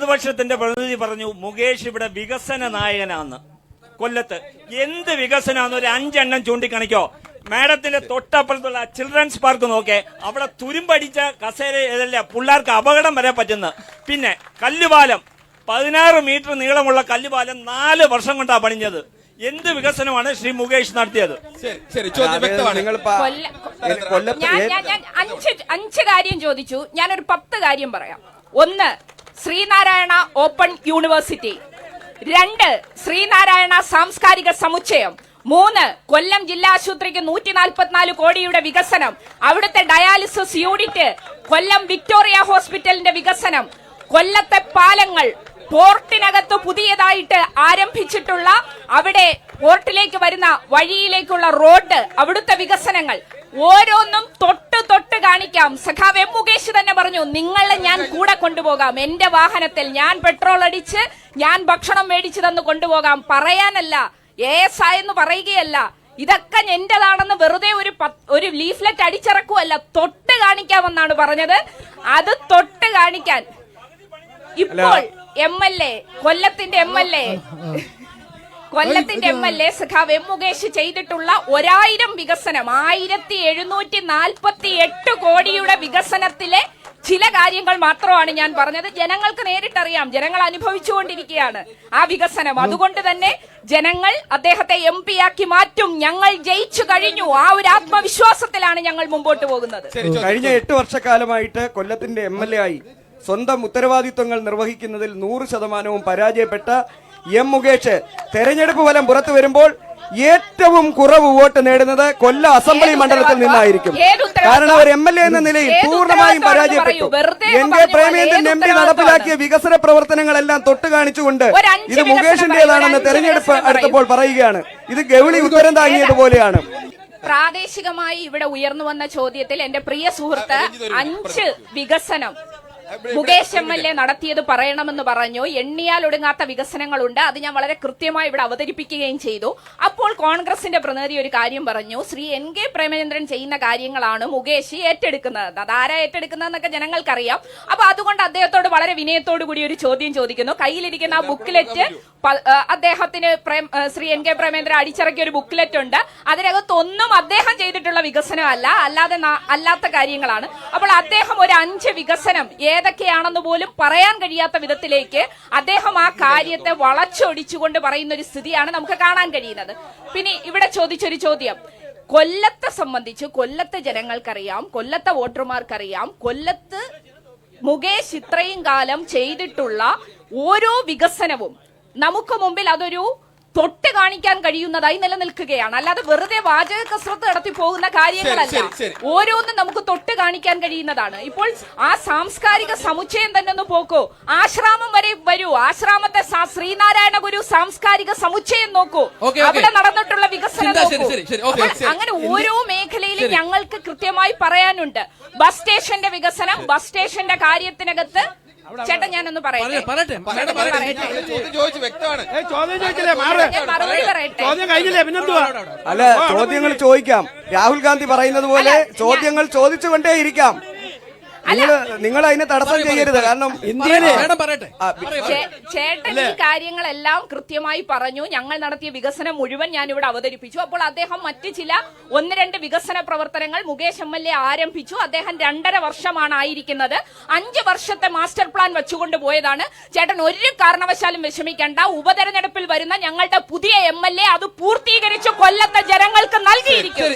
ഇടതുപക്ഷത്തിന്റെ പ്രതിനിധി പറഞ്ഞു മുകേഷ് ഇവിടെ വികസന നായകനാന്ന്. കൊല്ലത്ത് എന്ത് വികസനമാണെന്ന് ഒരു 5 എണ്ണം ചൂണ്ടിക്കാണിക്കോ. മാഡത്തിന്റെ തൊട്ടപ്പുറത്തുള്ള ചിൽഡ്രൻസ് പാർക്ക് നോക്കേ, അവിടെ തുരുമ്പടിച്ച കസേര ഇതല്ല, പിള്ളേർക്ക് അപകടം വരെ പറ്റുന്നു. പിന്നെ കല്ലുപാലം 16 മീറ്റർ നീളമുള്ള കല്ലുപാലം 4 വർഷം കൊണ്ടാണ് പണിഞ്ഞത്. എന്ത് വികസനമാണ് ശ്രീ മുകേഷ് നടത്തിയത്? ഞാൻ 5 കാര്യം ചോദിച്ചു. ഞാനൊരു 10 കാര്യം പറയാം. 1, ശ്രീനാരായണ ഓപ്പൺ യൂണിവേഴ്സിറ്റി. 2, ശ്രീനാരായണ സാംസ്കാരിക സമുച്ചയം. 3, കൊല്ലം ജില്ലാ ആശുപത്രിക്ക് 144 കോടിയുടെ വികസനം, അവിടുത്തെ ഡയാലിസിസ് യൂണിറ്റ്, കൊല്ലം വിക്ടോറിയ ഹോസ്പിറ്റലിന്റെ വികസനം, കൊല്ലത്തെ പാലങ്ങൾ, പോർട്ടിനകത്ത് പുതിയതായിട്ട് ആരംഭിച്ചിട്ടുള്ള അവിടെ പോർട്ടിലേക്ക് വരുന്ന വഴിയിലേക്കുള്ള റോഡ്, അവിടുത്തെ വികസനങ്ങൾ ഓരോന്നും തൊട്ട് കാണിക്കാം. സഖാവ് എം മുകേഷ് തന്നെ പറഞ്ഞു, നിങ്ങളെ ഞാൻ കൂടെ കൊണ്ടുപോകാം, എന്റെ വാഹനത്തിൽ ഞാൻ പെട്രോൾ അടിച്ച് ഞാൻ ഭക്ഷണം മേടിച്ചു തന്നു കൊണ്ടുപോകാം. പറയാനല്ല, എന്ന് പറയുകയല്ല, ഇതൊക്കെ എന്റേതാണെന്ന് വെറുതെ ഒരു ലീഫ്ലെറ്റ് അടിച്ചിറക്കുമല്ല, തൊട്ട് കാണിക്കാമെന്നാണ് പറഞ്ഞത്. അത് തൊട്ട് കാണിക്കാൻ ഇപ്പോൾ MLA, കൊല്ലത്തിന്റെ MLA സഖാവ് എം മുകേഷ് ചെയ്തിട്ടുള്ള 1000 വികസനം, 1748 കോടിയുടെ വികസനത്തിലെ ചില കാര്യങ്ങൾ മാത്രമാണ് ഞാൻ പറഞ്ഞത്. ജനങ്ങൾക്ക് നേരിട്ടറിയാം, ജനങ്ങൾ അനുഭവിച്ചുകൊണ്ടിരിക്കുകയാണ് ആ വികസനം. അതുകൊണ്ട് തന്നെ ജനങ്ങൾ അദ്ദേഹത്തെ MP ആക്കി മാറ്റും. ഞങ്ങൾ ജയിച്ചു കഴിഞ്ഞു. ആ ഒരു ആത്മവിശ്വാസത്തിലാണ് ഞങ്ങൾ മുമ്പോട്ട് പോകുന്നത്. കഴിഞ്ഞ 8 വർഷക്കാലമായിട്ട് കൊല്ലത്തിന്റെ MLA ആയി സ്വന്തം ഉത്തരവാദിത്വങ്ങൾ നിർവഹിക്കുന്നതിൽ 100% പരാജയപ്പെട്ട എം മുകേഷ് തെരഞ്ഞെടുപ്പ് ഫലം പുറത്തു വരുമ്പോൾ ഏറ്റവും കുറവ് വോട്ട് നേടുന്നത് കൊല്ലം അസംബ്ലി മണ്ഡലത്തിൽ നിന്നായിരിക്കും. കാരണം അവർ MLA എന്ന നിലയിൽ പൂർണ്ണമായും പരാജയപ്പെട്ടു. NK പ്രേമേന്ദ്രൻ MP നടപ്പിലാക്കിയ വികസന പ്രവർത്തനങ്ങളെല്ലാം തൊട്ട് കാണിച്ചുകൊണ്ട് ഇത് മുകേഷിന്റേതാണെന്ന് തെരഞ്ഞെടുപ്പ് അടുത്തപ്പോൾ പറയുകയാണ്. ഇത് ഗൗളി ഉത്തരം താങ്ങിയതുപോലെയാണ്. പ്രാദേശികമായി ഇവിടെ ഉയർന്നു വന്ന ചോദ്യത്തിൽ എന്റെ പ്രിയ സുഹൃത്ത് 5 വികസനം മുകേഷ് MLA നടത്തിയത് പറയണമെന്ന് പറഞ്ഞു. എണ്ണിയാൽ ഒടുങ്ങാത്ത വികസനങ്ങളുണ്ട്. അത് ഞാൻ വളരെ കൃത്യമായി ഇവിടെ അവതരിപ്പിക്കുകയും ചെയ്തു. അപ്പോൾ കോൺഗ്രസിന്റെ പ്രതിനിധി ഒരു കാര്യം പറഞ്ഞു, ശ്രീ NK പ്രേമചന്ദ്രൻ ചെയ്യുന്ന കാര്യങ്ങളാണ് മുകേഷ് ഏറ്റെടുക്കുന്നത്. അതാരാ ഏറ്റെടുക്കുന്നതെന്നൊക്കെ ജനങ്ങൾക്കറിയാം. അപ്പൊ അതുകൊണ്ട് അദ്ദേഹത്തോട് വളരെ വിനയത്തോടു കൂടി ഒരു ചോദ്യം ചോദിക്കുന്നു. കയ്യിലിരിക്കുന്ന ആ ബുക്ക്ലെറ്റ് അദ്ദേഹത്തിന് ശ്രീ NK പ്രേമേന്ദ്രൻ അടിച്ചിറക്കിയ ഒരു ബുക്ക്ലെറ്റ് ഉണ്ട്. അതിനകത്തൊന്നും അദ്ദേഹം ചെയ്തിട്ടുള്ള വികസനമല്ല, അല്ലാത്ത കാര്യങ്ങളാണ്. അപ്പോൾ അദ്ദേഹം ഒരു 5 വികസനം ഏതൊക്കെയാണെന്ന് പോലും പറയാൻ കഴിയാത്ത വിധത്തിലേക്ക് അദ്ദേഹം ആ കാര്യത്തെ വളച്ചൊടിച്ചുകൊണ്ട് പറയുന്ന ഒരു സ്ഥിതിയാണ് നമുക്ക് കാണാൻ കഴിയുന്നത്. പിന്നെ ഇവിടെ ചോദിച്ചൊരു ചോദ്യം, കൊല്ലത്തെ സംബന്ധിച്ച് കൊല്ലത്തെ ജനങ്ങൾക്കറിയാം, കൊല്ലത്തെ വോട്ടർമാർക്കറിയാം, കൊല്ലത്ത് മുകേഷ് ഇത്രയും കാലം ചെയ്തിട്ടുള്ള ഓരോ വികസനവും നമുക്ക് മുമ്പിൽ അതൊരു തൊട്ട് കാണിക്കാൻ കഴിയുന്നതായി നിലനിൽക്കുകയാണ്. അല്ലാതെ വെറുതെ വാചക കസരത്ത് നടത്തി പോകുന്ന കാര്യങ്ങളല്ല, ഓരോന്നും നമുക്ക് തൊട്ട് കാണിക്കാൻ കഴിയുന്നതാണ്. ഇപ്പോൾ ആ സാംസ്കാരിക സമുച്ചയം തന്നെ ഒന്ന് പോക്കോ, ആശ്രാമം വരെ വരൂ, ആശ്രാമത്തെ ശ്രീനാരായണ ഗുരു സാംസ്കാരിക സമുച്ചയം നോക്കൂ, അവിടെ നടന്നിട്ടുള്ള വികസനം നോക്കൂ. അങ്ങനെ ഓരോ മേഖലയിലും ഞങ്ങൾക്ക് കൃത്യമായി പറയാനുണ്ട്. ബസ് സ്റ്റേഷന്റെ വികസനം, ബസ് സ്റ്റേഷന്റെ കാര്യത്തിനകത്ത് ചേട്ടാ ഞാനൊന്ന് പറയട്ടെ. അല്ല, ചോദ്യങ്ങൾ ചോദിക്കാം. രാഹുൽ ഗാന്ധി പറയുന്നത് പോലെ ചോദ്യങ്ങൾ ചോദിച്ചുകൊണ്ടേയിരിക്കാം. നിങ്ങൾ അതിനെ തടസ്സം ചെയ്യരുത്. കാരണം ചേട്ടൻ ഈ കാര്യങ്ങളെല്ലാം കൃത്യമായി പറഞ്ഞു. ഞങ്ങൾ നടത്തിയ വികസനം മുഴുവൻ ഞാൻ ഇവിടെ അവതരിപ്പിച്ചു. അപ്പോൾ അദ്ദേഹം മറ്റ് ചില 1-2 വികസന പ്രവർത്തനങ്ങൾ മുകേഷ് MLA ആരംഭിച്ചു. അദ്ദേഹം 2.5 വർഷമാണ് ആയിരിക്കുന്നത്. 5 വർഷത്തെ മാസ്റ്റർ പ്ലാൻ വെച്ചുകൊണ്ട് പോയതാണ്. ചേട്ടൻ ഒരു കാരണവശാലും വിഷമിക്കേണ്ട. ഉപതെരഞ്ഞെടുപ്പിൽ വരുന്ന ഞങ്ങളുടെ പുതിയ MLA അത് പൂർത്തീകരിച്ചു കൊല്ലത്തെ ജനങ്ങൾക്ക് നൽകിയിരിക്കും.